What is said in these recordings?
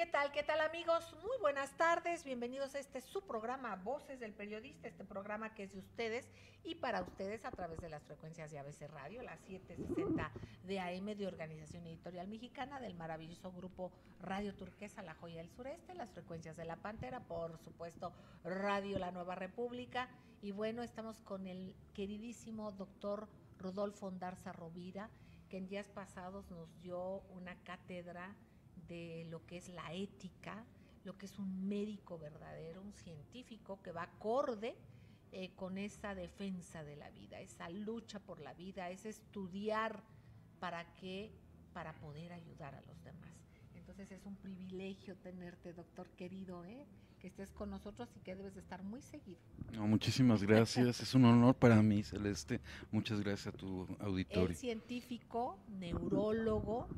¿Qué tal? ¿Qué tal, amigos? Muy buenas tardes, bienvenidos a su programa Voces del Periodista, este programa que es de ustedes y para ustedes a través de las frecuencias de ABC Radio, las 760 de AM de Organización Editorial Mexicana, del maravilloso grupo Radio Turquesa, La Joya del Sureste, las frecuencias de La Pantera, por supuesto Radio La Nueva República, y bueno, estamos con el queridísimo doctor Rodolfo Ondarza Rovira, que en días pasados nos dio una cátedra de lo que es la ética, lo que es un médico verdadero, un científico que va acorde con esa defensa de la vida, esa lucha por la vida, ese estudiar para qué, para poder ayudar a los demás. Entonces es un privilegio tenerte, doctor querido, que estés con nosotros y que debes de estar muy seguido. No, muchísimas gracias, es un honor para mí, Celeste. Muchas gracias a tu auditorio. Es científico, neurólogo,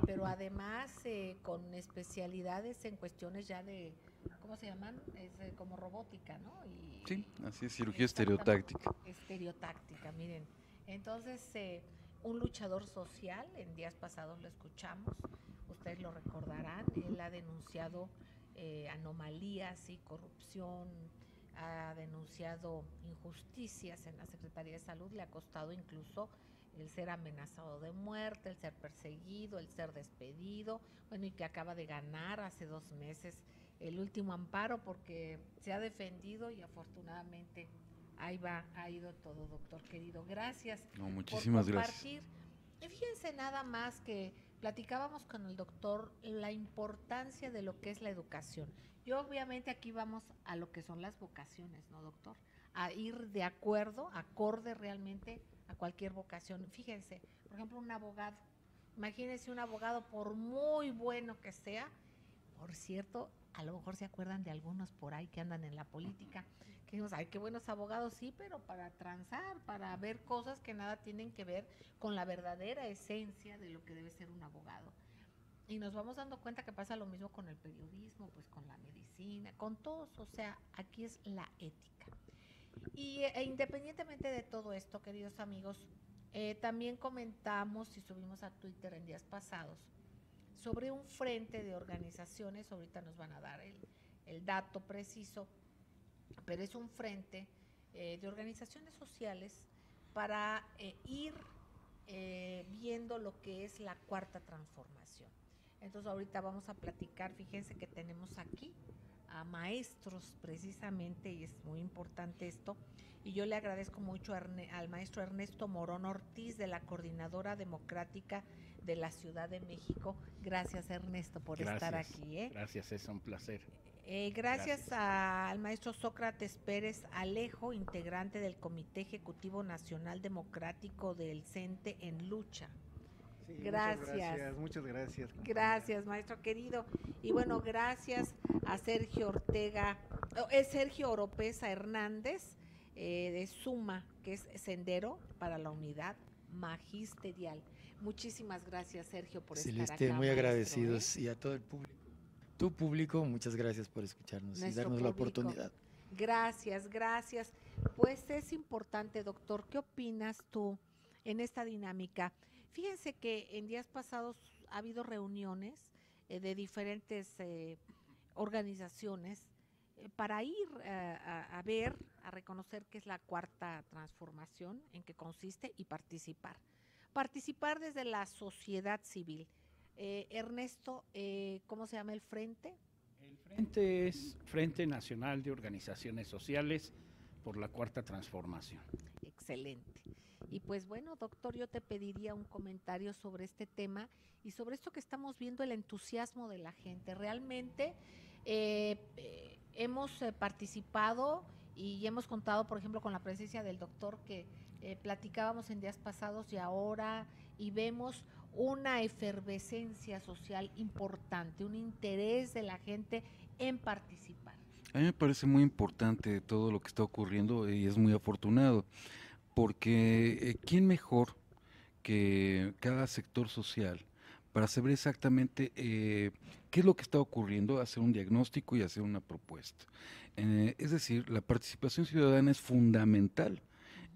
pero además con especialidades en cuestiones ya de, ¿cómo se llaman? Como robótica, ¿no? Sí, así es, cirugía estereotáctica. Estereotáctica, miren. Entonces, un luchador social, en días pasados lo escuchamos, ustedes lo recordarán, él ha denunciado anomalías y corrupción, ha denunciado injusticias en la Secretaría de Salud, le ha costado incluso el ser amenazado de muerte, el ser perseguido, el ser despedido, bueno, y que acaba de ganar hace 2 meses el último amparo porque se ha defendido y afortunadamente ahí va, ha ido todo, doctor querido. Gracias por compartir. Gracias. Fíjense nada más que platicábamos con el doctor la importancia de lo que es la educación. Yo obviamente aquí vamos a lo que son las vocaciones, ¿no, doctor? A ir de acuerdo, acorde realmente a cualquier vocación. Fíjense, por ejemplo, un abogado. Imagínense un abogado, por muy bueno que sea, por cierto, a lo mejor se acuerdan de algunos por ahí que andan en la política, que decimos, ay, qué buenos abogados, sí, pero para transar, para ver cosas que nada tienen que ver con la verdadera esencia de lo que debe ser un abogado. Y nos vamos dando cuenta que pasa lo mismo con el periodismo, pues con la medicina, con todos, o sea, aquí es la ética. Y independientemente de todo esto, queridos amigos, también comentamos y subimos a Twitter en días pasados sobre un frente de organizaciones, ahorita nos van a dar el dato preciso, pero es un frente de organizaciones sociales para ir viendo lo que es la cuarta transformación. Entonces ahorita vamos a platicar, fíjense que tenemos aquí a maestros precisamente, y es muy importante esto, y yo le agradezco mucho al maestro Ernesto Morón Ortiz de la Coordinadora Democrática de la Ciudad de México. Gracias, Ernesto, por estar aquí. Gracias, es un placer. Gracias al maestro Sócrates Pérez Alejo, integrante del Comité Ejecutivo Nacional Democrático del CENTE en Lucha. Sí, gracias. Muchas gracias. Gracias, maestro querido. Y bueno, gracias a Sergio Oropesa Hernández, de Suma, que es Sendero para la Unidad Magisterial. Muchísimas gracias, Sergio, por estar acá. Celeste, muy agradecidos, y a todo el público. Tu público, muchas gracias por escucharnos y darnos la oportunidad. Gracias. Pues es importante, doctor, ¿qué opinas tú en esta dinámica? Fíjense que en días pasados ha habido reuniones de diferentes organizaciones para ir a ver, a reconocer qué es la cuarta transformación, en qué consiste y participar. Participar desde la sociedad civil. Ernesto, ¿cómo se llama el frente? El frente es Frente Nacional de Organizaciones Sociales por la Cuarta Transformación. Excelente. Y pues bueno, doctor, yo te pediría un comentario sobre este tema y sobre esto que estamos viendo, el entusiasmo de la gente. Realmente hemos participado y hemos contado, por ejemplo, con la presencia del doctor que platicábamos en días pasados y ahora, y vemos una efervescencia social importante, un interés de la gente en participar. A mí me parece muy importante todo lo que está ocurriendo y es muy afortunado, porque ¿quién mejor que cada sector social para saber exactamente qué es lo que está ocurriendo, hacer un diagnóstico y hacer una propuesta? Es decir, la participación ciudadana es fundamental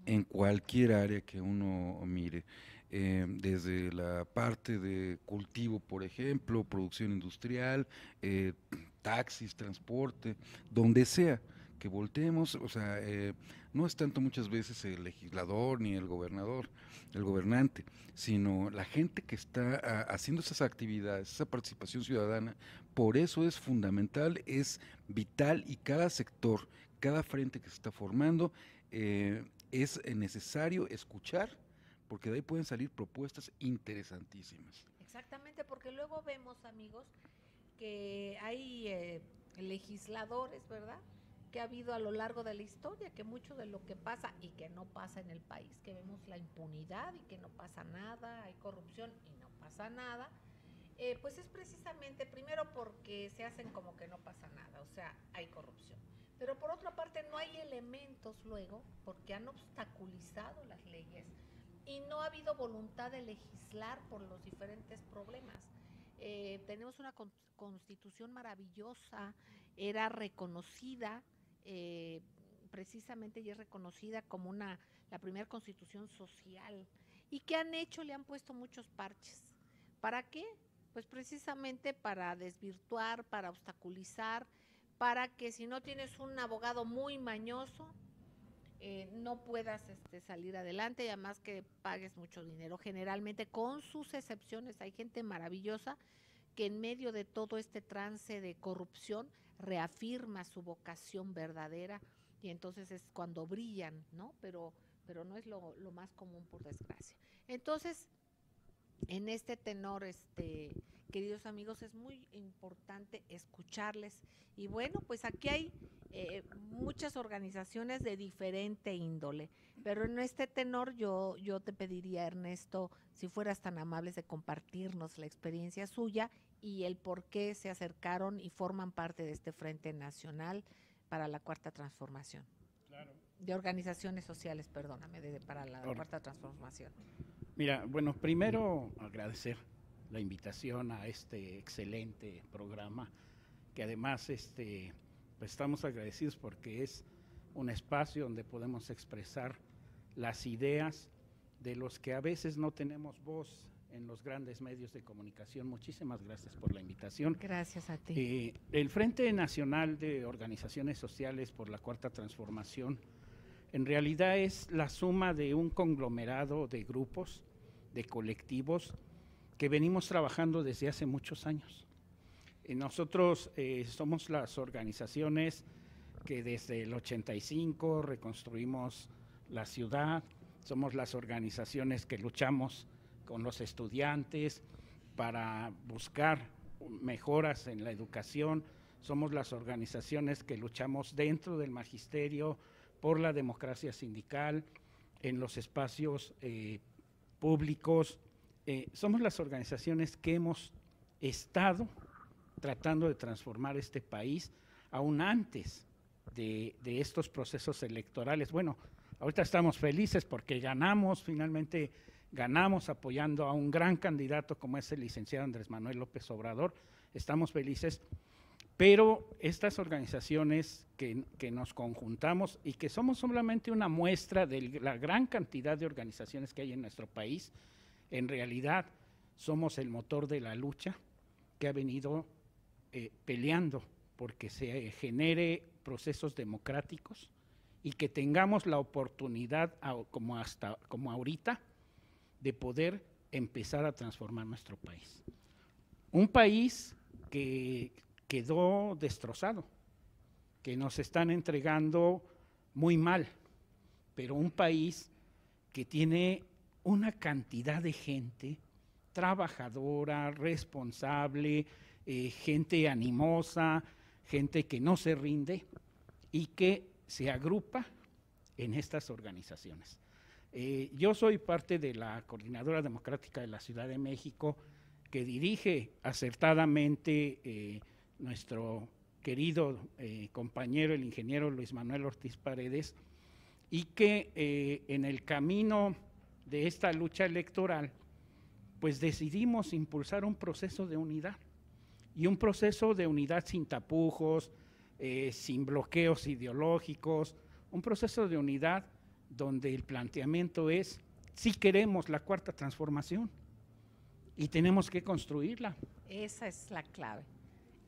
en cualquier área que uno mire. desde la parte de cultivo, por ejemplo, producción industrial, taxis, transporte, donde sea que volteemos, o sea, no es tanto muchas veces el legislador ni el gobernador, el gobernante, sino la gente que está haciendo esas actividades, esa participación ciudadana. Por eso es fundamental, es vital, y cada sector, cada frente que se está formando, es necesario escuchar, porque de ahí pueden salir propuestas interesantísimas. Exactamente, porque luego vemos, amigos, que hay legisladores, ¿verdad?, que ha habido a lo largo de la historia, que mucho de lo que pasa y que no pasa en el país, que vemos la impunidad y que no pasa nada, hay corrupción y no pasa nada, pues es precisamente, primero porque se hacen como que no pasa nada, o sea, hay corrupción. Pero por otra parte no hay elementos luego, porque han obstaculizado las leyes y no ha habido voluntad de legislar por los diferentes problemas. Tenemos una constitución maravillosa, era reconocida, precisamente, y es reconocida como la primera constitución social. ¿Y qué han hecho? Le han puesto muchos parches. ¿Para qué? Pues precisamente para desvirtuar, para obstaculizar, para que si no tienes un abogado muy mañoso, no puedas salir adelante, y además que pagues mucho dinero. Generalmente, con sus excepciones, hay gente maravillosa que en medio de todo este trance de corrupción reafirma su vocación verdadera, y entonces es cuando brillan, ¿no? Pero no es lo más común, por desgracia. Entonces, en este tenor, queridos amigos, es muy importante escucharles. Y bueno, pues aquí hay muchas organizaciones de diferente índole, pero en este tenor yo te pediría, Ernesto, si fueras tan amables de compartirnos la experiencia suya y el por qué se acercaron y forman parte de este Frente Nacional para la Cuarta Transformación. Claro. De organizaciones sociales, perdóname, para la Cuarta Transformación. Mira, bueno, primero agradecer la invitación a este excelente programa, que además pues estamos agradecidos porque es un espacio donde podemos expresar las ideas de los que a veces no tenemos voz en los grandes medios de comunicación. Muchísimas gracias por la invitación. Gracias a ti. El Frente Nacional de Organizaciones Sociales por la Cuarta Transformación en realidad es la suma de un conglomerado de grupos, de colectivos que venimos trabajando desde hace muchos años. Nosotros somos las organizaciones que desde el 85 reconstruimos la ciudad, somos las organizaciones que luchamos con los estudiantes para buscar mejoras en la educación, somos las organizaciones que luchamos dentro del magisterio por la democracia sindical, en los espacios públicos. Somos las organizaciones que hemos estado tratando de transformar este país aún antes de estos procesos electorales. Bueno, ahorita estamos felices porque finalmente ganamos apoyando a un gran candidato como es el licenciado Andrés Manuel López Obrador. Estamos felices, pero estas organizaciones que nos conjuntamos y que somos solamente una muestra de la gran cantidad de organizaciones que hay en nuestro país, en realidad somos el motor de la lucha que ha venido peleando porque se genere procesos democráticos y que tengamos la oportunidad, como ahorita, de poder empezar a transformar nuestro país. Un país que quedó destrozado, que nos están entregando muy mal, pero un país que tiene una cantidad de gente trabajadora, responsable, gente animosa, gente que no se rinde y que se agrupa en estas organizaciones. Yo soy parte de la Coordinadora Democrática de la Ciudad de México, que dirige acertadamente nuestro querido compañero, el ingeniero Luis Manuel Ortiz Paredes, y que en el camino de esta lucha electoral, pues decidimos impulsar un proceso de unidad, y un proceso de unidad sin tapujos, sin bloqueos ideológicos, un proceso de unidad donde el planteamiento es sí queremos la cuarta transformación y tenemos que construirla. Esa es la clave.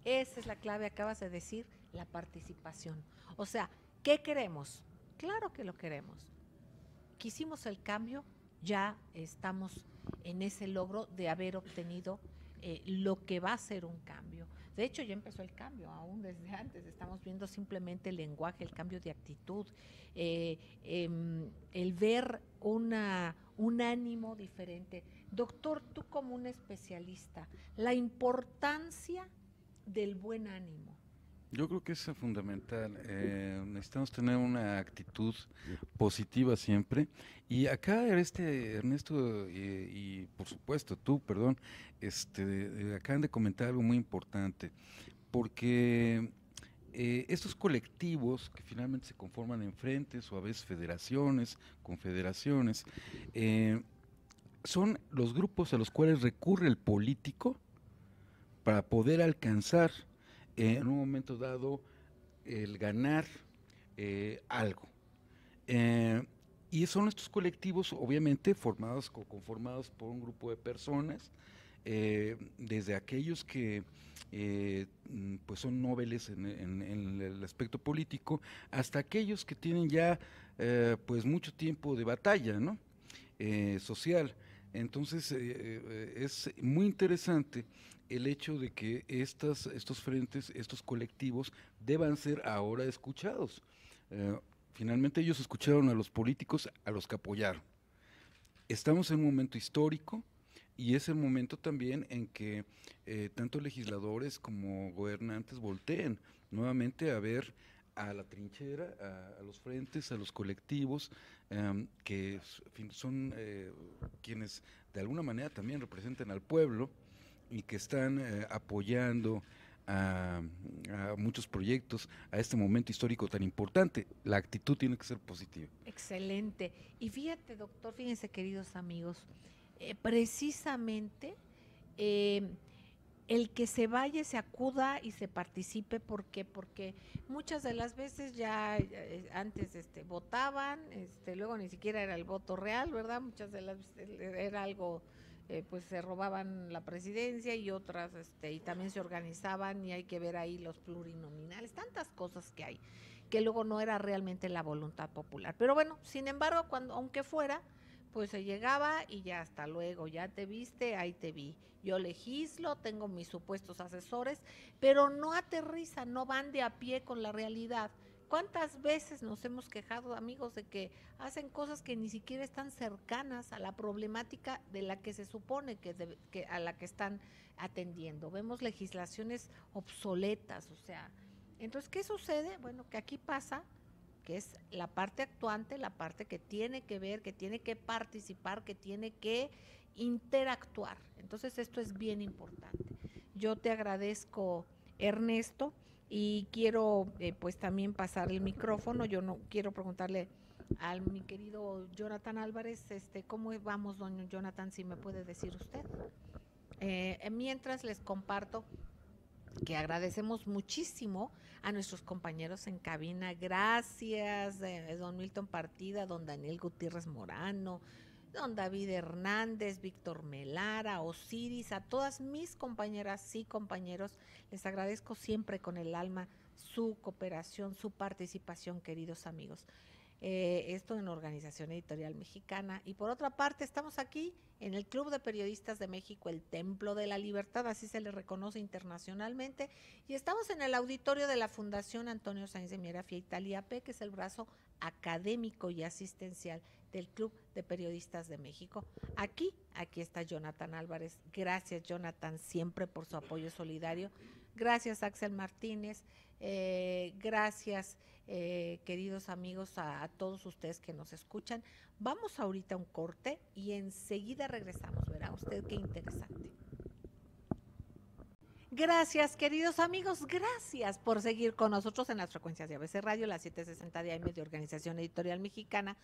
Esa es la clave, acabas de decir, la participación. O sea, ¿qué queremos? Claro que lo queremos. Quisimos el cambio, ya estamos en ese logro de haber obtenido lo que va a ser un cambio. De hecho, ya empezó el cambio, aún desde antes. Estamos viendo simplemente el lenguaje, el cambio de actitud, el ver un ánimo diferente. Doctor, tú como un especialista, la importancia del buen ánimo. Yo creo que es fundamental. Necesitamos tener una actitud positiva siempre. Y acá Ernesto y por supuesto tú, perdón, acaban de comentar algo muy importante, porque estos colectivos que finalmente se conforman en frentes o a veces federaciones, confederaciones, son los grupos a los cuales recurre el político para poder alcanzar en un momento dado el ganar algo. Y son estos colectivos obviamente conformados por un grupo de personas, desde aquellos que pues son nobles en el aspecto político, hasta aquellos que tienen ya pues mucho tiempo de batalla, ¿no? Social. Entonces es muy interesante el hecho de que estos frentes, estos colectivos deban ser ahora escuchados. Finalmente ellos escucharon a los políticos, a los que apoyaron. Estamos en un momento histórico y es el momento también en que tanto legisladores como gobernantes volteen nuevamente a ver a la trinchera, a los frentes, a los colectivos, que son quienes de alguna manera también representan al pueblo y que están apoyando a muchos proyectos, a este momento histórico tan importante. La actitud tiene que ser positiva. Excelente. Y fíjate, doctor, fíjense, queridos amigos, precisamente el que se vaya, se acuda y se participe, ¿por qué? Porque muchas de las veces ya antes votaban, luego ni siquiera era el voto real, ¿verdad? Muchas de las veces era algo, pues se robaban la presidencia y otras, y también se organizaban, y hay que ver ahí los plurinominales, tantas cosas que hay, que luego no era realmente la voluntad popular. Pero bueno, sin embargo, aunque fuera, pues se llegaba y ya hasta luego, ya te viste, ahí te vi. Yo legislo, tengo mis supuestos asesores, pero no aterrizan, no van de a pie con la realidad. ¿Cuántas veces nos hemos quejado, amigos, de que hacen cosas que ni siquiera están cercanas a la problemática de la que se supone que a la que están atendiendo? Vemos legislaciones obsoletas, o sea, entonces, ¿qué sucede? Bueno, que aquí pasa que es la parte actuante, la parte que tiene que ver, que tiene que participar, que tiene que interactuar. Entonces esto es bien importante. Yo te agradezco, Ernesto, y quiero pues también pasar el micrófono. Yo no quiero preguntarle a mi querido Jonathan Álvarez, ¿cómo vamos, don Jonathan, si me puede decir usted? Mientras les comparto que agradecemos muchísimo a nuestros compañeros en cabina. Gracias, don Milton Partida, don Daniel Gutiérrez Morano, don David Hernández, Víctor Melara, Osiris, a todas mis compañeras y compañeros, les agradezco siempre con el alma su cooperación, su participación, queridos amigos. Esto en Organización Editorial Mexicana. Y por otra parte, estamos aquí en el Club de Periodistas de México, el Templo de la Libertad, así se le reconoce internacionalmente, y estamos en el auditorio de la Fundación Antonio Sáenz de Miera Fia Italia P, que es el brazo académico y asistencial del Club de Periodistas de México. Aquí está Jonathan Álvarez. Gracias, Jonathan, siempre por su apoyo solidario. Gracias, Axel Martínez. Gracias, queridos amigos, a todos ustedes que nos escuchan. Vamos ahorita a un corte y enseguida regresamos. Verá usted qué interesante. Gracias, queridos amigos, gracias por seguir con nosotros en las frecuencias de ABC Radio, las 760 de AM de Organización Editorial Mexicana,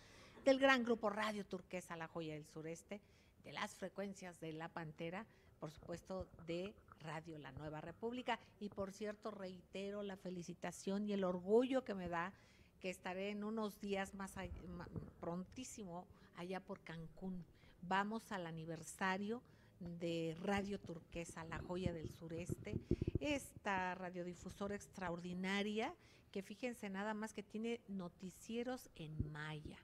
del gran grupo Radio Turquesa, La Joya del Sureste, de las frecuencias de La Pantera, por supuesto de Radio La Nueva República. Y por cierto, reitero la felicitación y el orgullo que me da que estaré en unos días más prontísimo allá por Cancún. Vamos al aniversario de Radio Turquesa, la joya del sureste, esta radiodifusora extraordinaria que fíjense nada más que tiene noticieros en maya.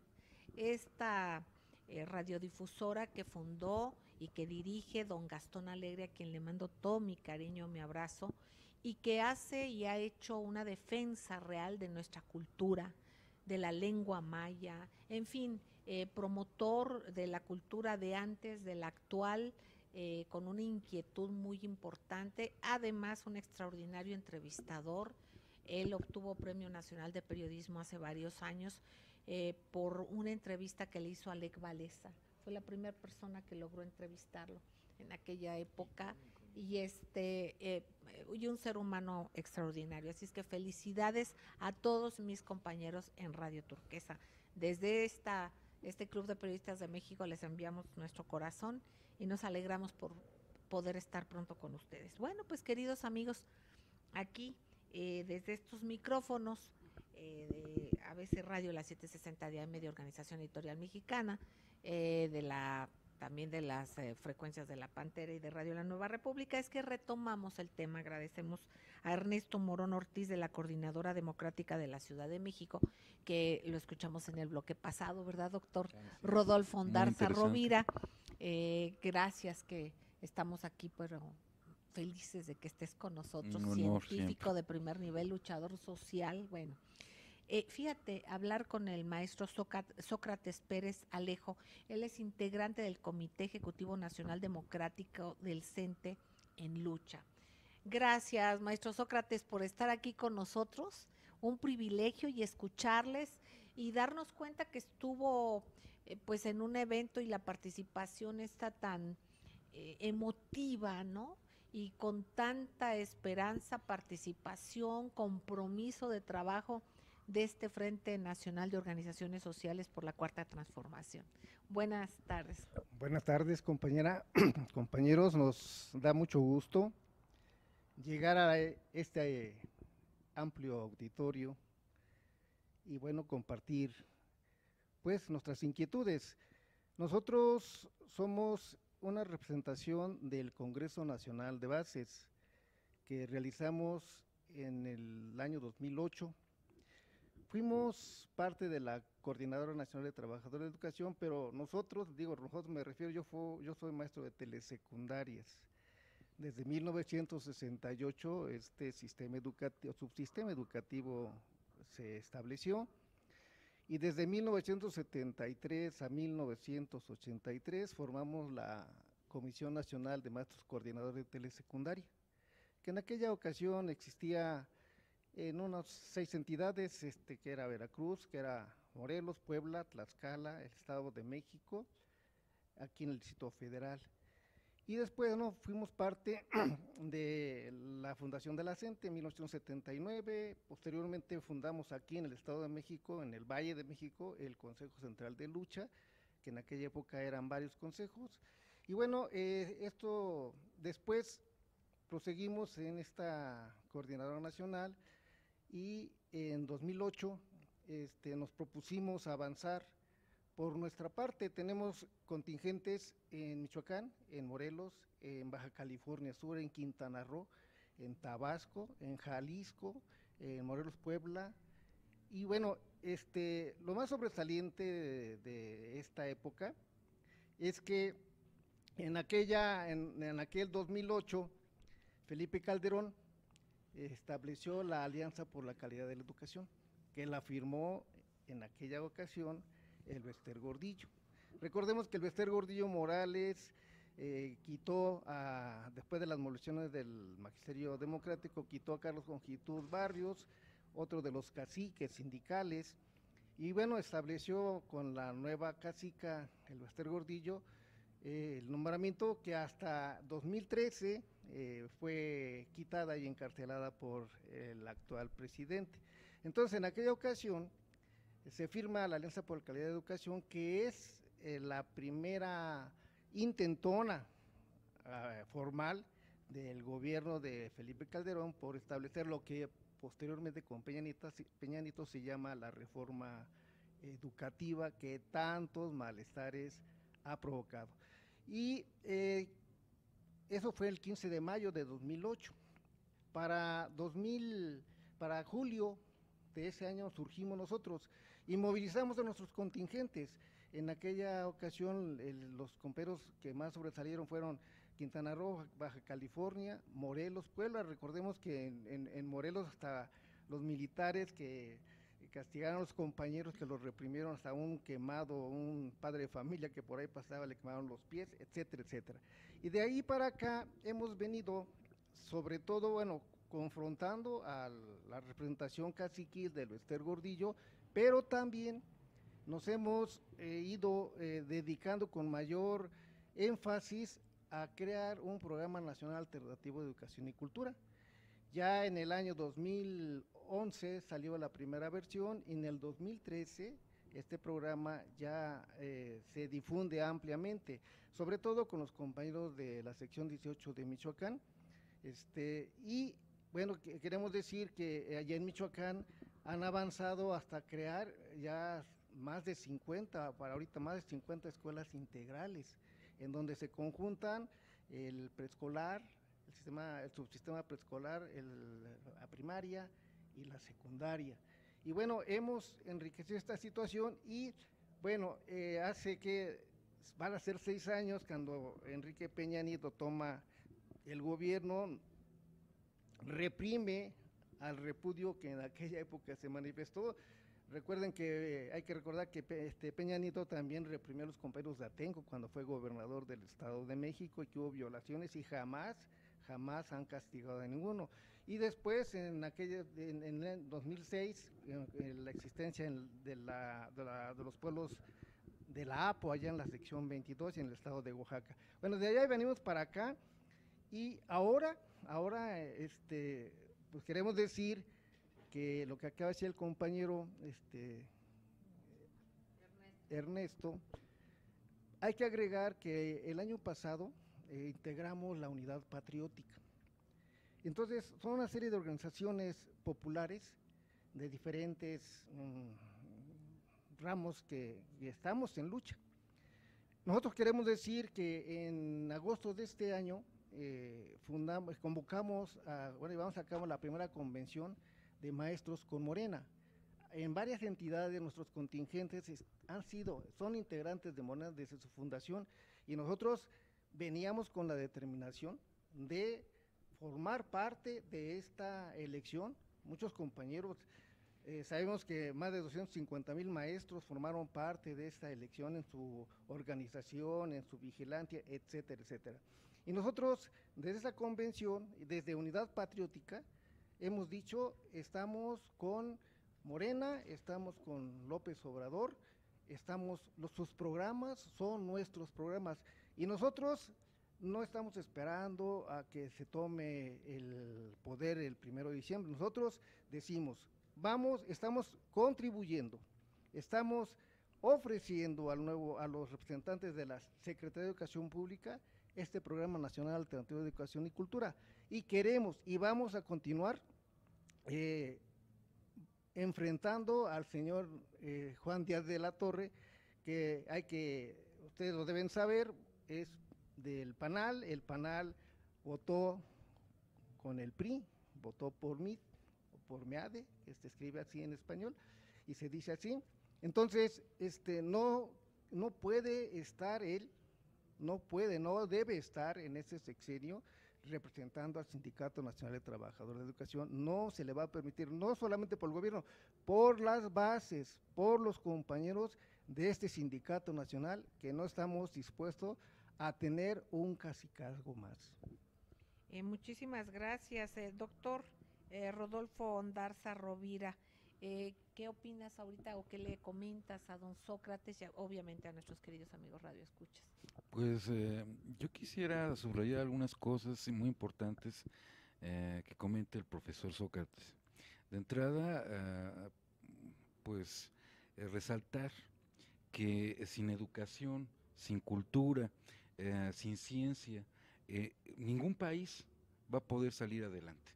Esta radiodifusora que fundó y que dirige don Gastón Alegre, a quien le mando todo mi cariño, mi abrazo, y que hace y ha hecho una defensa real de nuestra cultura, de la lengua maya, en fin, promotor de la cultura de antes, de la actual, con una inquietud muy importante, además un extraordinario entrevistador. Él obtuvo Premio Nacional de Periodismo hace varios años por una entrevista que le hizo a Lech Walesa. Fue la primera persona que logró entrevistarlo en aquella época y un ser humano extraordinario. Así es que felicidades a todos mis compañeros en Radio Turquesa. Desde este Club de Periodistas de México les enviamos nuestro corazón y nos alegramos por poder estar pronto con ustedes. Bueno, pues queridos amigos, aquí desde estos micrófonos de ABC Radio, la 760 de AM de Organización Editorial Mexicana, también de las frecuencias de La Pantera y de Radio La Nueva República, es que retomamos el tema. Agradecemos a Ernesto Morón Ortiz de la Coordinadora Democrática de la Ciudad de México, que lo escuchamos en el bloque pasado, ¿verdad, doctor? Claro, sí. Rodolfo Ondarza Rovira, gracias que estamos aquí, pero felices de que estés con nosotros, científico siempre. De primer nivel, luchador social, bueno. Fíjate, hablar con el maestro Sócrates Pérez Alejo, él es integrante del Comité Ejecutivo Nacional Democrático del CENTE en lucha. Gracias, maestro Sócrates, por estar aquí con nosotros, un privilegio y escucharles y darnos cuenta que estuvo pues en un evento y la participación está tan emotiva, ¿no? Y con tanta esperanza, participación, compromiso de trabajo de este Frente Nacional de Organizaciones Sociales por la Cuarta Transformación. Buenas tardes. Buenas tardes, compañera, compañeros, nos da mucho gusto llegar a este amplio auditorio y bueno, compartir pues nuestras inquietudes. Nosotros somos una representación del Congreso Nacional de Bases que realizamos en el año 2008. Fuimos parte de la Coordinadora Nacional de Trabajadores de Educación, pero nosotros me refiero, yo soy maestro de telesecundarias. Desde 1968 este subsistema educativo se estableció y desde 1973 a 1983 formamos la Comisión Nacional de Maestros Coordinadores de Telesecundaria, que en aquella ocasión existía en unas 6 entidades, que era Veracruz, que era Morelos, Puebla, Tlaxcala, el Estado de México, aquí en el Distrito Federal. Y después fuimos parte de la fundación de la CENTE en 1979, posteriormente fundamos aquí en el Estado de México, en el Valle de México, el Consejo Central de Lucha, que en aquella época eran varios consejos. Y bueno, esto después proseguimos en esta coordinadora nacional y en 2008 nos propusimos avanzar. Por nuestra parte tenemos contingentes en Michoacán, en Morelos, en Baja California Sur, en Quintana Roo, en Tabasco, en Jalisco, en Morelos, Puebla. Y bueno, lo más sobresaliente de esta época es que en aquel 2008, Felipe Calderón estableció la Alianza por la Calidad de la Educación, que la firmó en aquella ocasión el Bester Gordillo. Recordemos que el Bester Gordillo Morales quitó, después de las movilizaciones del Magisterio Democrático, quitó a Carlos Conjitud Barrios, otro de los caciques sindicales, y bueno, estableció con la nueva cacica, el Bester Gordillo, el nombramiento que hasta 2013 fue quitada y encarcelada por el actual presidente. Entonces, en aquella ocasión, se firma la Alianza por la Calidad de Educación, que es la primera intentona formal del gobierno de Felipe Calderón por establecer lo que posteriormente con Peña Nieto se llama la reforma educativa que tantos malestares ha provocado. Y eso fue el 15 de mayo de 2008. Para julio de ese año surgimos nosotros y movilizamos a nuestros contingentes. En aquella ocasión los compañeros que más sobresalieron fueron Quintana Roo, Baja California, Morelos, Puebla. Recordemos que en Morelos hasta los militares que castigaron a los compañeros que los reprimieron, hasta un quemado, un padre de familia que por ahí pasaba, le quemaron los pies, etcétera, etcétera. Y de ahí para acá hemos venido, sobre todo, bueno, confrontando a la representación caciquil del Bester Gordillo, pero también nos hemos ido dedicando con mayor énfasis a crear un programa nacional alternativo de educación y cultura. Ya en el año 2011 salió la primera versión y en el 2013 este programa ya se difunde ampliamente, sobre todo con los compañeros de la sección 18 de Michoacán. Y bueno, queremos decir que allá en Michoacán han avanzado hasta crear ya más de 50, para ahorita más de 50 escuelas integrales, en donde se conjuntan el preescolar, el subsistema preescolar, la primaria y la secundaria. Y bueno, hemos enriquecido esta situación y bueno, hace que van a ser 6 años cuando Enrique Peña Nieto toma el gobierno, reprime al repudio que en aquella época se manifestó. Recuerden que hay que recordar que Peña Nieto también reprimió a los compañeros de Atenco cuando fue gobernador del Estado de México y que hubo violaciones y jamás han castigado a ninguno. Y después, en el 2006, la existencia de los pueblos de la APO, allá en la sección 22 y en el estado de Oaxaca. Bueno, de allá venimos para acá y ahora pues queremos decir que lo que acaba de decir el compañero Ernesto, hay que agregar que el año pasado integramos la Unidad Patriótica. Entonces, son una serie de organizaciones populares de diferentes ramos que estamos en lucha. Nosotros queremos decir que en agosto de este año convocamos, llevamos a cabo la primera convención de maestros con Morena. En varias entidades nuestros contingentes son integrantes de Morena desde su fundación y nosotros veníamos con la determinación de formar parte de esta elección. Muchos compañeros, sabemos que más de 250,000 maestros formaron parte de esta elección en su organización, en su vigilancia, etcétera, etcétera. Y nosotros, desde esa convención, desde Unidad Patriótica, hemos dicho, estamos con Morena, estamos con López Obrador, sus programas son nuestros programas, y nosotros no estamos esperando a que se tome el poder el 1 de diciembre, nosotros decimos, estamos contribuyendo, estamos ofreciendo a los representantes de la Secretaría de Educación Pública este Programa Nacional Alternativo de Educación y Cultura, y queremos y vamos a continuar enfrentando al señor Juan Díaz de la Torre, ustedes lo deben saber, es del PANAL, el PANAL votó con el PRI, votó por mí, o por MEADE, que se escribe así en español, y se dice así. Entonces, no puede estar él, no debe estar en ese sexenio representando al Sindicato Nacional de Trabajadores de Educación. No se le va a permitir, no solamente por el gobierno, por las bases, por los compañeros de este sindicato nacional, que no estamos dispuestos a tener un cacicazgo más. Muchísimas gracias, doctor Rodolfo Ondarza Rovira. ¿Qué opinas ahorita o qué le comentas a don Sócrates y obviamente a nuestros queridos amigos radioescuchas? Pues yo quisiera subrayar algunas cosas muy importantes que comenta el profesor Sócrates. De entrada, resaltar que sin educación, sin cultura, sin ciencia, ningún país va a poder salir adelante.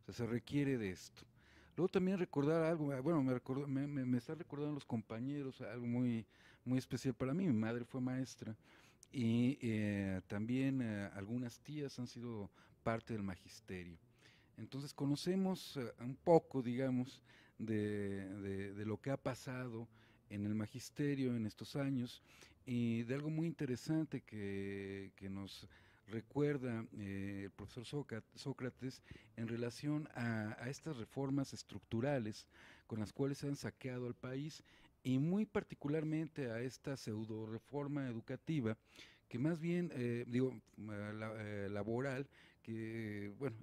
O sea, se requiere de esto. Luego también recordar algo, bueno, me está recordando los compañeros, algo muy, muy especial para mí. Mi madre fue maestra y también algunas tías han sido parte del magisterio. Entonces conocemos un poco, digamos, de lo que ha pasado en el magisterio en estos años y de algo muy interesante que nos recuerda el profesor Sócrates en relación a estas reformas estructurales con las cuales se han saqueado al país y muy particularmente a esta pseudo reforma educativa que más bien, laboral, que, bueno,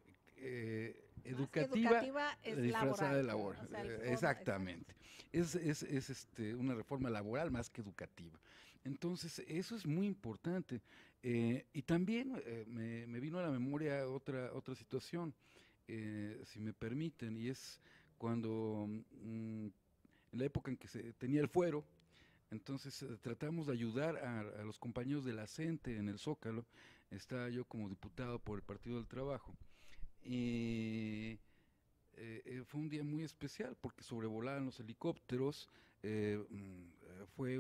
educativa, educativa es disfrazada laboral. de labor, O sea, exactamente. Es una reforma laboral más que educativa. Entonces, eso es muy importante. Y también me vino a la memoria otra situación, si me permiten, y es cuando, en la época en que se tenía el fuero, entonces tratamos de ayudar a los compañeros de la CENTE en el Zócalo. Estaba yo como diputado por el Partido del Trabajo. Y fue un día muy especial porque sobrevolaban los helicópteros, fue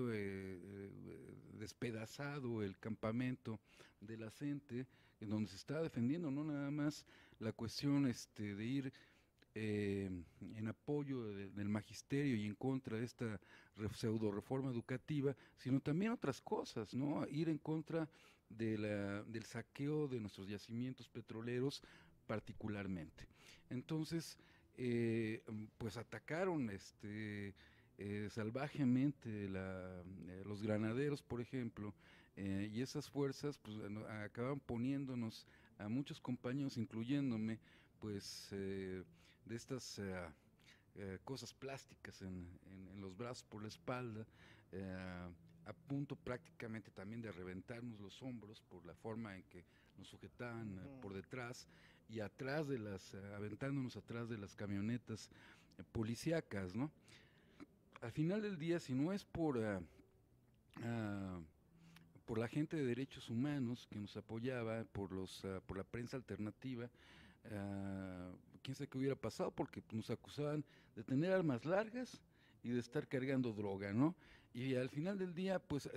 despedazado el campamento de la CENTE, en donde se estaba defendiendo no nada más la cuestión de ir en apoyo del magisterio y en contra de esta pseudo reforma educativa, sino también otras cosas, ¿no? Ir en contra del saqueo de nuestros yacimientos petroleros particularmente. Entonces, pues atacaron salvajemente los granaderos, por ejemplo, y esas fuerzas pues, acaban poniéndonos a muchos compañeros, incluyéndome, pues de estas cosas plásticas en los brazos por la espalda, a punto prácticamente también de reventarnos los hombros por la forma en que nos sujetaban por detrás y atrás aventándonos atrás de las camionetas policíacas, ¿no? Al final del día, si no es por la gente de derechos humanos que nos apoyaba, por la prensa alternativa, quién sabe qué hubiera pasado, porque nos acusaban de tener armas largas y de estar cargando droga, ¿no? Y al final del día, pues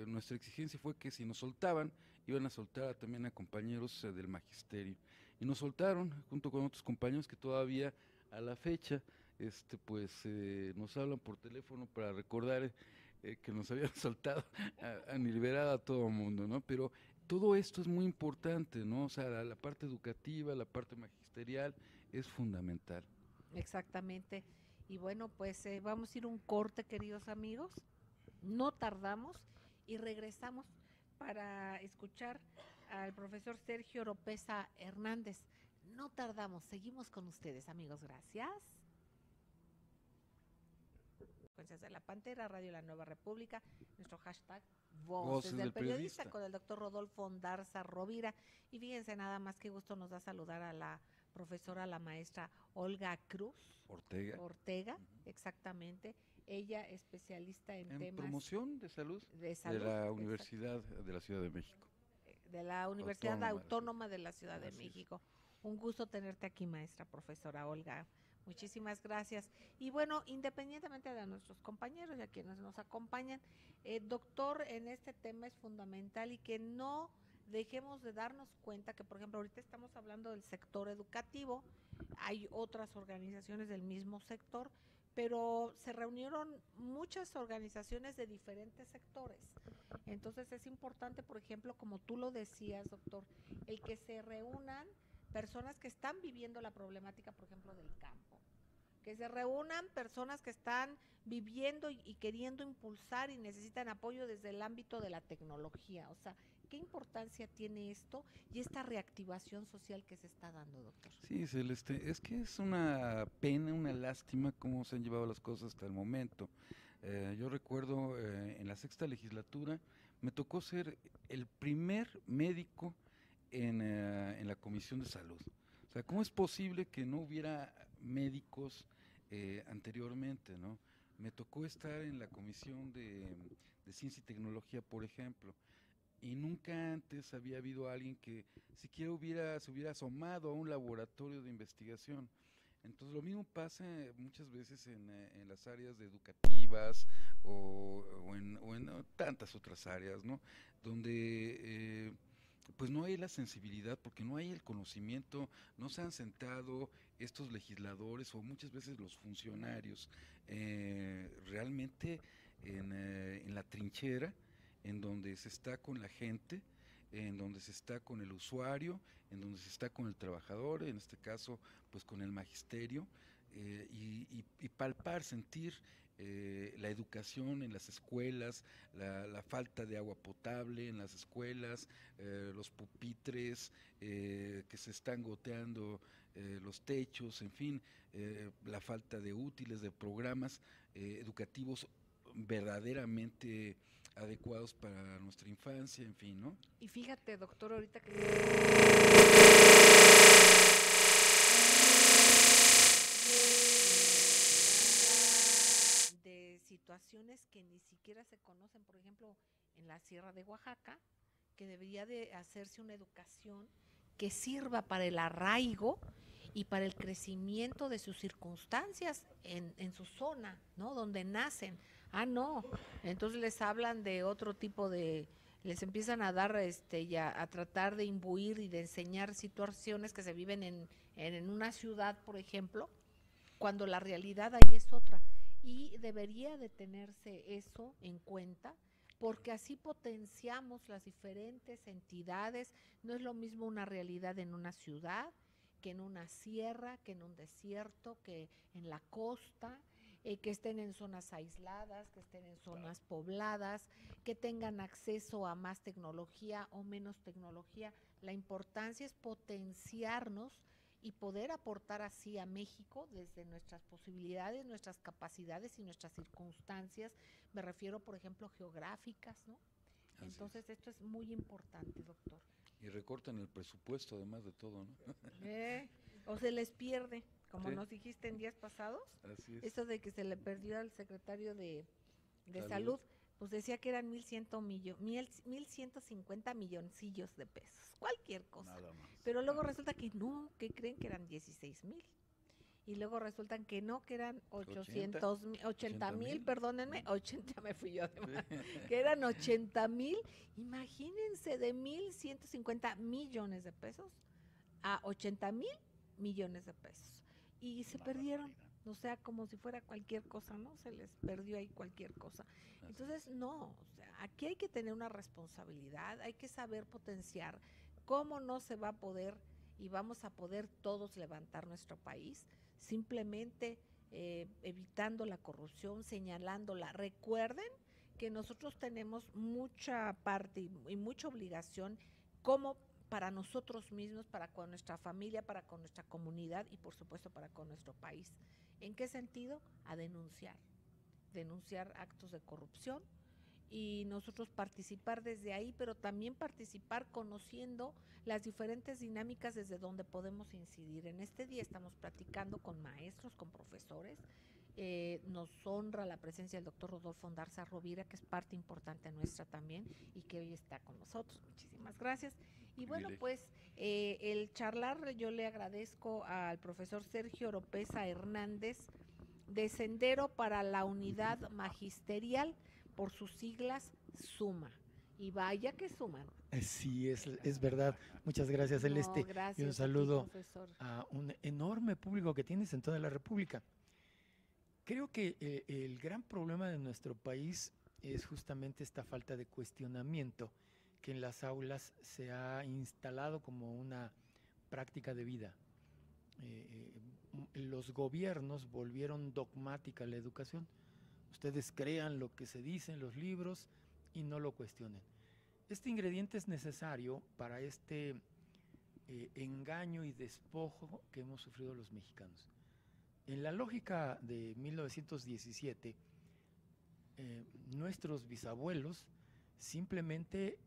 nuestra exigencia fue que si nos soltaban, iban a soltar también a compañeros del magisterio. Y nos soltaron, junto con otros compañeros que todavía a la fecha, pues nos hablan por teléfono para recordar que nos habían soltado, han liberado a todo el mundo, ¿no? Pero todo esto es muy importante, ¿no? O sea, la parte educativa, la parte magisterial es fundamental. Exactamente. Y bueno, pues vamos a ir un corte, queridos amigos. No tardamos y regresamos para escuchar al profesor Sergio Oropesa Hernández. No tardamos, seguimos con ustedes, amigos. Gracias. Frecuencias de la Pantera, Radio La Nueva República, nuestro hashtag Voces del Periodista con el doctor Rodolfo Ondarza Rovira. Y fíjense nada más qué gusto nos da saludar a la profesora, la maestra Olga Cruz Ortega, exactamente. Ella especialista en temas promoción de salud de la Universidad de la Ciudad de México. De la Universidad Autónoma de la Ciudad de México. Un gusto tenerte aquí, maestra profesora Olga. Muchísimas gracias. Y bueno, independientemente de nuestros compañeros y a quienes nos acompañan, doctor, en este tema es fundamental y que no dejemos de darnos cuenta que, por ejemplo, ahorita estamos hablando del sector educativo, hay otras organizaciones del mismo sector, pero se reunieron muchas organizaciones de diferentes sectores. Entonces es importante, por ejemplo, como tú lo decías, doctor, el que se reúnan personas que están viviendo la problemática, por ejemplo, del campo, que se reúnan personas que están viviendo y queriendo impulsar y necesitan apoyo desde el ámbito de la tecnología. O sea, ¿qué importancia tiene esto y esta reactivación social que se está dando, doctor? Sí, Celeste, es que es una pena, una lástima cómo se han llevado las cosas hasta el momento. Yo recuerdo en la 6ª legislatura me tocó ser el primer médico en la Comisión de Salud. O sea, ¿cómo es posible que no hubiera médicos anteriormente, ¿no? Me tocó estar en la Comisión de Ciencia y Tecnología, por ejemplo, y nunca antes había habido alguien que siquiera se hubiera asomado a un laboratorio de investigación. Entonces lo mismo pasa muchas veces en las áreas educativas o en tantas otras áreas, ¿no? Donde pues no hay la sensibilidad porque no hay el conocimiento, no se han sentado estos legisladores o muchas veces los funcionarios realmente en la trinchera, en donde se está con la gente, en donde se está con el usuario, en donde se está con el trabajador, en este caso pues con el magisterio, y palpar, sentir la educación en las escuelas, la falta de agua potable en las escuelas, los pupitres que se están goteando, los techos, en fin, la falta de útiles, de programas educativos verdaderamente adecuados para nuestra infancia, en fin, ¿no? Y fíjate, doctor, ahorita que de situaciones que ni siquiera se conocen, por ejemplo, en la Sierra de Oaxaca, que debería de hacerse una educación que sirva para el arraigo y para el crecimiento de sus circunstancias en su zona, ¿no? Donde nacen. Ah, no. Entonces les hablan de otro tipo les empiezan a dar, ya a tratar de imbuir y de enseñar situaciones que se viven en una ciudad, por ejemplo, cuando la realidad ahí es otra. Y debería de tenerse eso en cuenta, porque así potenciamos las diferentes entidades. No es lo mismo una realidad en una ciudad que en una sierra, que en un desierto, que en la costa, que estén en zonas aisladas, que estén en zonas pobladas, que tengan acceso a más tecnología o menos tecnología. La importancia es potenciarnos y poder aportar así a México desde nuestras posibilidades, nuestras capacidades y nuestras circunstancias. Me refiero, por ejemplo, geográficas, ¿no? Entonces esto es muy importante, doctor. Y recortan el presupuesto además de todo, ¿no? O se les pierde, como sí. nos dijiste en días pasados. Así es. Eso de que se le perdió al secretario de salud, pues decía que eran 1,150 milloncillos de pesos, cualquier cosa. Nada más. Pero luego resulta que no, que creen que eran 16,000. Y luego resultan que no, que eran 80,000, perdónenme, 80 me fui yo de más, que eran 80,000, imagínense, de 1,150 millones de pesos a 80,000 millones de pesos. Y se perdieron, o sea, como si fuera cualquier cosa, ¿no? Se les perdió ahí cualquier cosa. Entonces, no, o sea, aquí hay que tener una responsabilidad, hay que saber potenciar. ¿Cómo no se va a poder y vamos a poder todos levantar nuestro país? Simplemente evitando la corrupción, señalándola. Recuerden que nosotros tenemos mucha parte y mucha obligación como para nosotros mismos, para con nuestra familia, para con nuestra comunidad y por supuesto para con nuestro país. ¿En qué sentido? A denunciar actos de corrupción y nosotros participar desde ahí, pero también participar conociendo las diferentes dinámicas desde donde podemos incidir. En este día estamos platicando con maestros, con profesores. Nos honra la presencia del doctor Rodolfo Ondarza Rovira, que es parte importante nuestra también y que hoy está con nosotros. Muchísimas gracias. Y bueno, pues el charlar, yo le agradezco al profesor Sergio Oropesa Hernández, de Sendero para la Unidad Magisterial, por sus siglas SUMA. Y vaya que suman. Sí, es verdad. Muchas gracias, Celeste. Gracias, y un saludo a a un enorme público que tienes en toda la República. Creo que el gran problema de nuestro país es justamente esta falta de cuestionamiento que en las aulas se ha instalado como una práctica de vida. Los gobiernos volvieron dogmática la educación. Ustedes crean lo que se dice en los libros y no lo cuestionen. Este ingrediente es necesario para este engaño y despojo que hemos sufrido los mexicanos. En la lógica de 1917, nuestros bisabuelos simplemente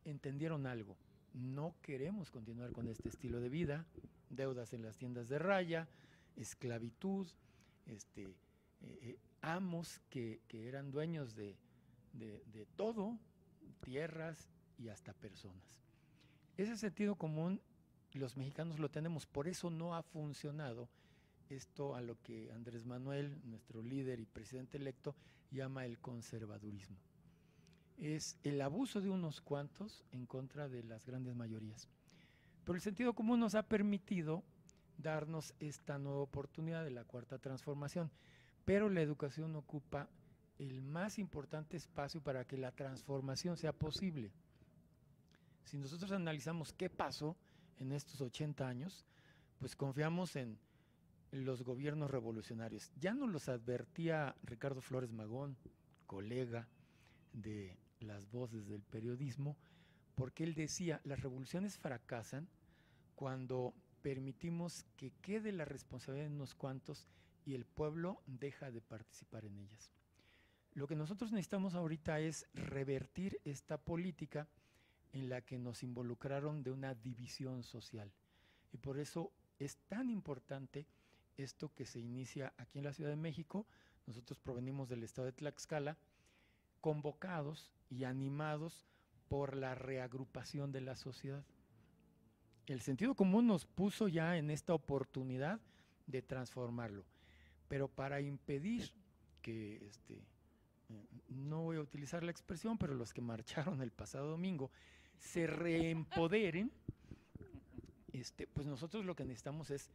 entendieron algo. No queremos continuar con este estilo de vida, deudas en las tiendas de raya, esclavitud, amos que eran dueños de todo, tierras y hasta personas. Ese sentido común los mexicanos lo tenemos, por eso no ha funcionado esto a lo que Andrés Manuel, nuestro líder y presidente electo, llama el conservadurismo. Es el abuso de unos cuantos en contra de las grandes mayorías. Pero el sentido común nos ha permitido darnos esta nueva oportunidad de la cuarta transformación, pero la educación ocupa el más importante espacio para que la transformación sea posible. Si nosotros analizamos qué pasó en estos 80 años, pues confiamos en los gobiernos revolucionarios. Ya nos los advertía Ricardo Flores Magón, colega de las voces del periodismo, porque él decía, las revoluciones fracasan cuando permitimos que quede la responsabilidad de unos cuantos y el pueblo deja de participar en ellas. Lo que nosotros necesitamos ahorita es revertir esta política en la que nos involucraron de una división social. Y por eso es tan importante esto que se inicia aquí en la Ciudad de México. Nosotros provenimos del estado de Tlaxcala, convocados y animados por la reagrupación de la sociedad. El sentido común nos puso ya en esta oportunidad de transformarlo, pero para impedir que, no voy a utilizar la expresión, pero los que marcharon el pasado domingo se reempoderen, pues nosotros lo que necesitamos es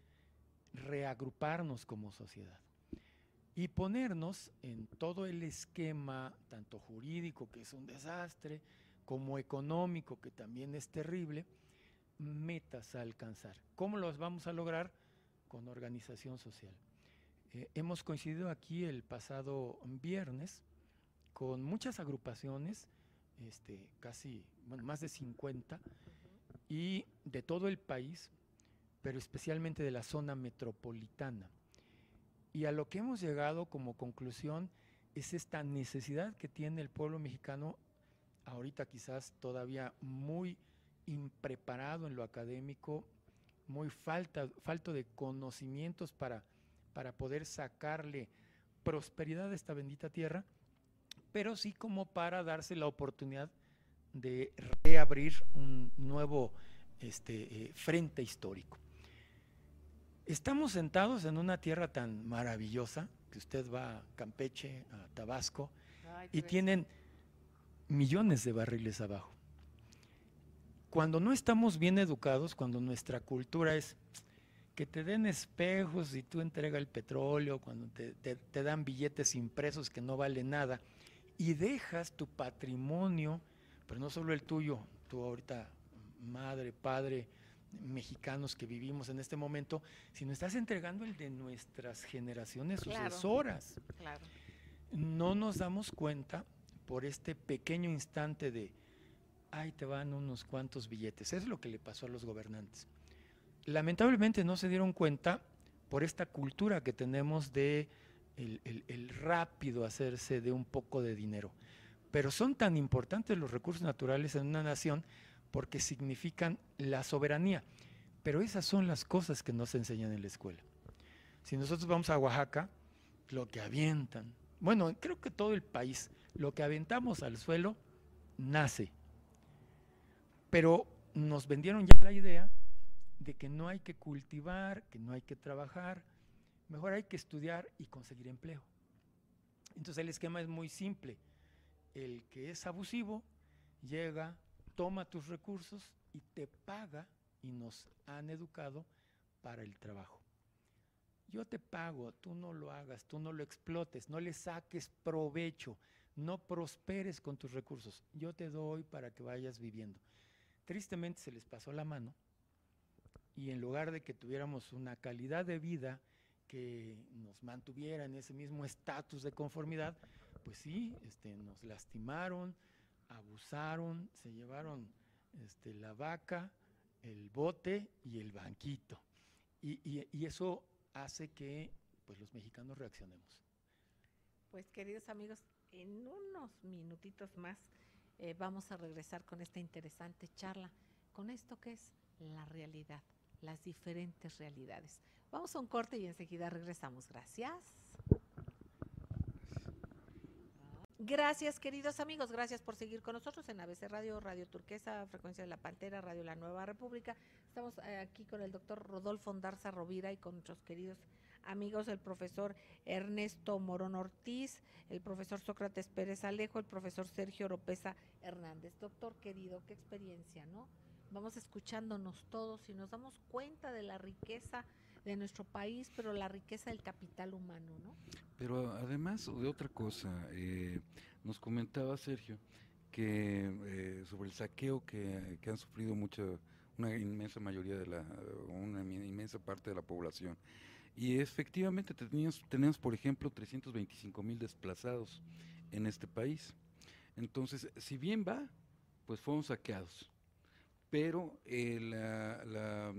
reagruparnos como sociedad y ponernos en todo el esquema, tanto jurídico, que es un desastre, como económico, que también es terrible, metas a alcanzar. ¿Cómo los vamos a lograr? Con organización social. Hemos coincidido aquí el pasado viernes con muchas agrupaciones, casi, bueno, más de 50, y de todo el país, pero especialmente de la zona metropolitana. Y a lo que hemos llegado como conclusión es esta necesidad que tiene el pueblo mexicano, ahorita quizás todavía muy impreparado en lo académico, muy falto de conocimientos para poder sacarle prosperidad a esta bendita tierra, pero sí como para darse la oportunidad de reabrir un nuevo frente histórico. Estamos sentados en una tierra tan maravillosa, que usted va a Campeche, a Tabasco, y tienen millones de barriles abajo. Cuando no estamos bien educados, cuando nuestra cultura es que te den espejos y tú entregas el petróleo, cuando te dan billetes impresos que no valen nada, y dejas tu patrimonio, pero no solo el tuyo, tú ahorita, madre, padre, mexicanos que vivimos en este momento, sino estás entregando el de nuestras generaciones sucesoras. Claro. No nos damos cuenta por este pequeño instante de, ahí te van unos cuantos billetes. Es lo que le pasó a los gobernantes. Lamentablemente no se dieron cuenta por esta cultura que tenemos de el rápido hacerse de un poco de dinero. Pero son tan importantes los recursos naturales en una nación porque significan la soberanía. Pero esas son las cosas que nos enseñan en la escuela. Si nosotros vamos a Oaxaca, lo que avientan, bueno, creo que todo el país, lo que aventamos al suelo, nace. Pero nos vendieron ya la idea de que no hay que cultivar, que no hay que trabajar, mejor hay que estudiar y conseguir empleo. Entonces el esquema es muy simple. El que es abusivo llega, toma tus recursos y te paga, y nos han educado para el trabajo. Yo te pago, tú no lo hagas, tú no lo explotes, no le saques provecho, no prosperes con tus recursos. Yo te doy para que vayas viviendo. Tristemente se les pasó la mano y en lugar de que tuviéramos una calidad de vida que nos mantuviera en ese mismo estatus de conformidad, pues sí, nos lastimaron, abusaron, se llevaron la vaca, el bote y el banquito. Y eso hace que pues, los mexicanos reaccionemos. Pues queridos amigos, en unos minutitos más vamos a regresar con esta interesante charla, con esto que es la realidad, las diferentes realidades. Vamos a un corte y enseguida regresamos. Gracias. Gracias, queridos amigos, gracias por seguir con nosotros en ABC Radio, Radio Turquesa, Frecuencia de la Pantera, Radio La Nueva República. Estamos aquí con el doctor Rodolfo Ondarza Rovira y con nuestros queridos amigos, el profesor Ernesto Morón Ortiz, el profesor Sócrates Pérez Alejo, el profesor Sergio Oropesa Hernández. Doctor querido, qué experiencia, ¿no? Vamos escuchándonos todos y nos damos cuenta de la riqueza de nuestro país, pero la riqueza del capital humano, ¿no? Pero además de otra cosa, nos comentaba Sergio que sobre el saqueo que han sufrido una inmensa mayoría una inmensa parte de la población. Y efectivamente tenemos, por ejemplo, 325,000 desplazados en este país. Entonces, si bien va, pues fueron saqueados. Pero la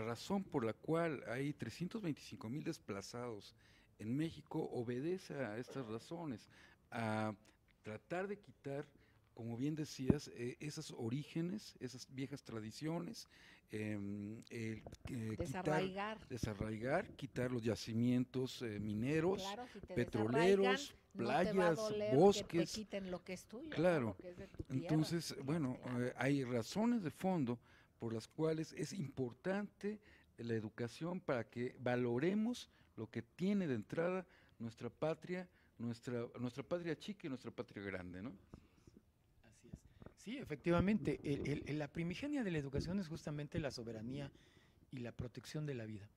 razón por la cual hay 325,000 desplazados en México obedece a estas razones, a tratar de quitar, como bien decías, esos orígenes, esas viejas tradiciones, desarraigar, quitar los yacimientos mineros, claro, si te petroleros, playas, no te va a doler bosques. Que te quiten lo que es tuyo, claro, ¿no? Porque es de tu tierra. Entonces, bueno, hay razones de fondo por las cuales es importante la educación para que valoremos lo que tiene de entrada nuestra patria, nuestra patria chica y nuestra patria grande, ¿no? Así es. Sí, efectivamente, la primigenia de la educación es justamente la soberanía y la protección de la vida.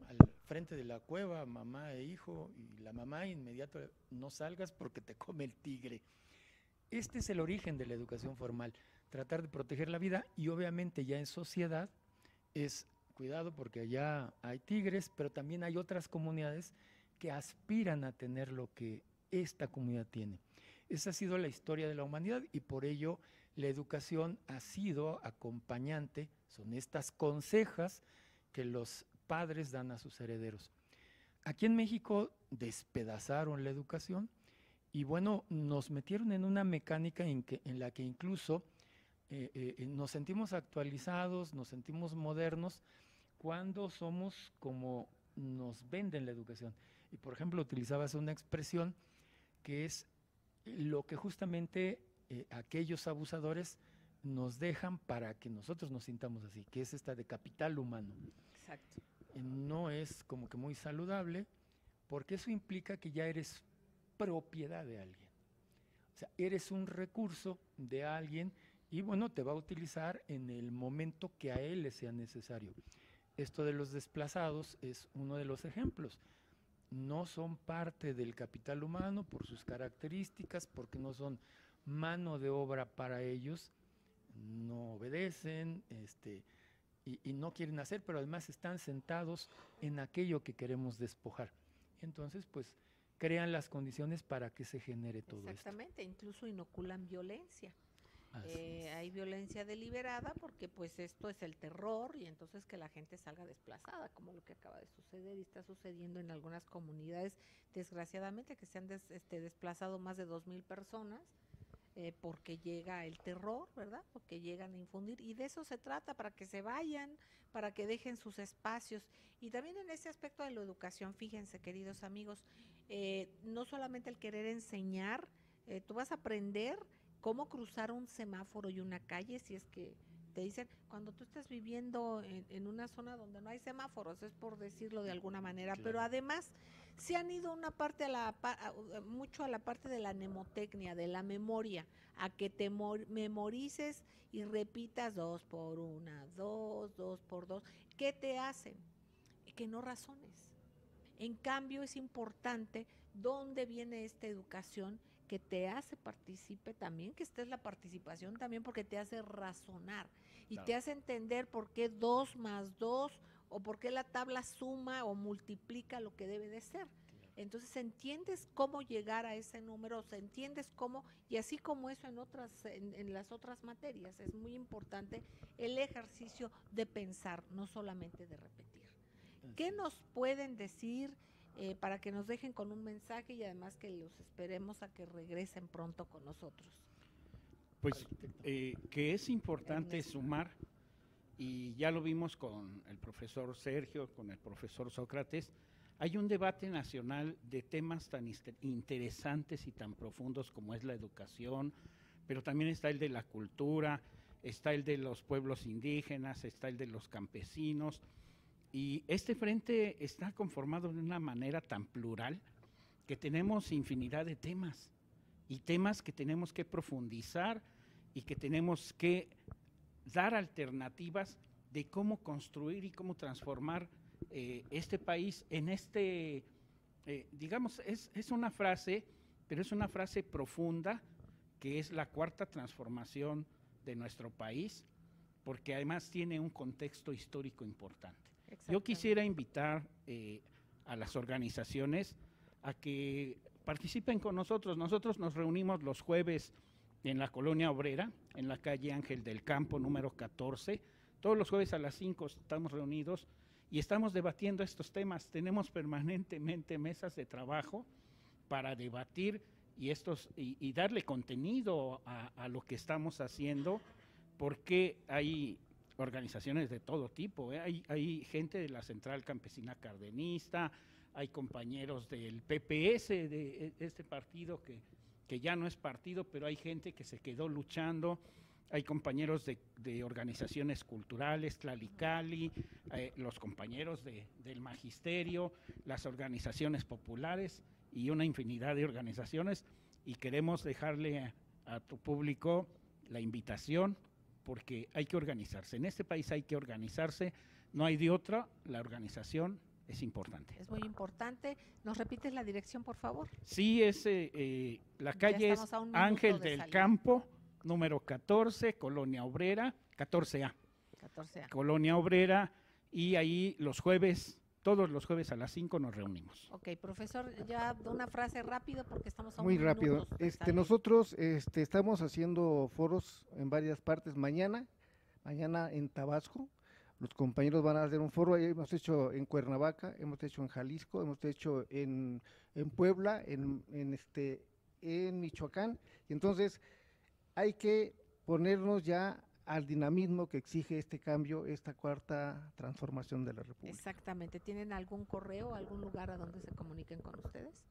Al frente de la cueva, mamá e hijo, y la mamá inmediato, no salgas porque te come el tigre. Este es el origen de la educación formal, tratar de proteger la vida, y obviamente ya en sociedad es cuidado porque allá hay tigres, pero también hay otras comunidades que aspiran a tener lo que esta comunidad tiene. Esa ha sido la historia de la humanidad y por ello la educación ha sido acompañante, son estas consejas que los padres dan a sus herederos. Aquí en México despedazaron la educación y bueno, nos metieron en una mecánica en la que incluso nos sentimos actualizados, nos sentimos modernos cuando somos como nos venden la educación. Y por ejemplo, utilizabas una expresión que es lo que justamente aquellos abusadores nos dejan para que nosotros nos sintamos así, que es esta de capital humano. Exacto. No es como que muy saludable, porque eso implica que ya eres propiedad de alguien. O sea, eres un recurso de alguien y bueno, te va a utilizar en el momento que a él le sea necesario. Esto de los desplazados es uno de los ejemplos. No son parte del capital humano por sus características, porque no son mano de obra para ellos, no obedecen y no quieren hacer, pero además están sentados en aquello que queremos despojar. Entonces, pues, crean las condiciones para que se genere todo esto. Exactamente, incluso inoculan violencia. Hay violencia deliberada porque pues esto es el terror y entonces que la gente salga desplazada, como lo que acaba de suceder y está sucediendo en algunas comunidades, desgraciadamente, que se han desplazado más de 2,000 personas porque llega el terror, ¿verdad? Porque llegan a infundir y de eso se trata, para que se vayan, para que dejen sus espacios. Y también en ese aspecto de la educación, fíjense, queridos amigos, no solamente el querer enseñar, tú vas a aprender cómo cruzar un semáforo y una calle, si es que te dicen, cuando tú estás viviendo en una zona donde no hay semáforos, es por decirlo de alguna manera, claro. Pero además se han ido una parte mucho a la parte de la mnemotecnia, de la memoria, a que te memorices y repitas 2 por 1, 2, 2 por 2. ¿Qué te hacen? Que no razones. En cambio, es importante dónde viene esta educación que te hace partícipe también, que esta es la participación también, porque te hace razonar y claro. Te hace entender por qué 2 más 2 o por qué la tabla suma o multiplica lo que debe de ser. Claro. Entonces entiendes cómo llegar a ese número, entiendes cómo, y así como eso en las otras materias, es muy importante el ejercicio de pensar, no solamente de repetir. ¿Qué nos pueden decir para que nos dejen con un mensaje y además que los esperemos a que regresen pronto con nosotros? Pues que es importante sumar, y ya lo vimos con el profesor Sergio, con el profesor Sócrates, hay un debate nacional de temas tan interesantes y tan profundos como es la educación, pero también está el de la cultura, está el de los pueblos indígenas, está el de los campesinos. Y este frente está conformado de una manera tan plural que tenemos infinidad de temas y temas que tenemos que profundizar y que tenemos que dar alternativas de cómo construir y cómo transformar este país en digamos, es una frase, pero es una frase profunda, que es la cuarta transformación de nuestro país, porque además tiene un contexto histórico importante. Yo quisiera invitar a las organizaciones a que participen con nosotros. Nosotros nos reunimos los jueves en la Colonia Obrera, en la calle Ángel del Campo, número 14. Todos los jueves a las 5 estamos reunidos y estamos debatiendo estos temas. Tenemos permanentemente mesas de trabajo para debatir y darle contenido a lo que estamos haciendo, porque hay organizaciones de todo tipo, hay gente de la Central Campesina Cardenista, hay compañeros del PPS, de este partido que ya no es partido, pero hay gente que se quedó luchando, hay compañeros de organizaciones culturales, Tlalicali, los compañeros del magisterio, las organizaciones populares y una infinidad de organizaciones, y queremos dejarle a tu público la invitación, porque hay que organizarse. En este país hay que organizarse, no hay de otra, la organización es importante. Es muy importante. ¿Nos repites la dirección, por favor? Sí, la calle es Ángel del Campo, número 14, Colonia Obrera, 14A. 14A. Colonia Obrera, y ahí los jueves, todos los jueves a las 5 nos reunimos. Ok, profesor, ya una frase rápido porque estamos a Muy unos rápido. minutos de salir. Nosotros estamos haciendo foros en varias partes. Mañana en Tabasco, los compañeros van a hacer un foro. Hemos hecho en Cuernavaca, hemos hecho en Jalisco, hemos hecho en Puebla, en Michoacán. Y entonces hay que ponernos ya al dinamismo que exige este cambio, esta cuarta transformación de la República. Exactamente. ¿Tienen algún correo, algún lugar a donde se comuniquen con ustedes?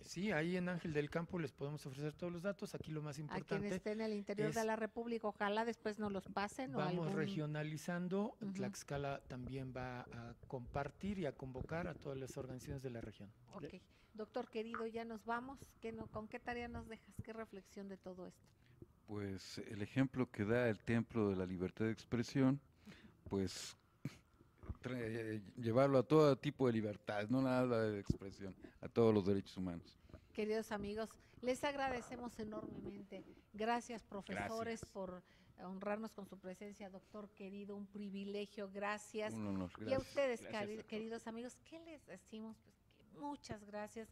Sí, ahí en Ángel del Campo les podemos ofrecer todos los datos. Aquí lo más A quien importante esté en el interior de la República, ojalá después nos los pasen. vamos o regionalizando. Ujú. Tlaxcala también va a compartir y a convocar a todas las organizaciones de la región. Ok. Doctor querido, ya nos vamos. ¿Con qué tarea nos dejas? ¿Qué reflexión de todo esto? Pues el ejemplo que da el Templo de la Libertad de Expresión, pues llevarlo a todo tipo de libertades, no nada de expresión, a todos los derechos humanos. Queridos amigos, les agradecemos enormemente. Gracias, profesores, Gracias. por honrarnos con su presencia. Doctor querido, un privilegio. Gracias. Un honor, Y a gracias. ustedes, Gracias a todos. queridos amigos, ¿qué les decimos? Pues que muchas gracias.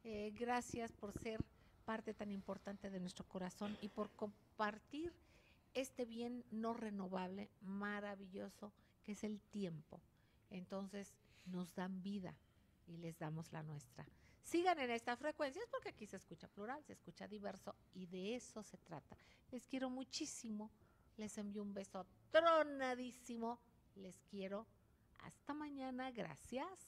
Gracias por ser parte tan importante de nuestro corazón y por compartir este bien no renovable, maravilloso, que es el tiempo. Entonces, nos dan vida y les damos la nuestra. Sigan en estas frecuencias porque aquí se escucha plural, se escucha diverso y de eso se trata. Les quiero muchísimo, les envío un beso tronadísimo, les quiero. Hasta mañana, gracias.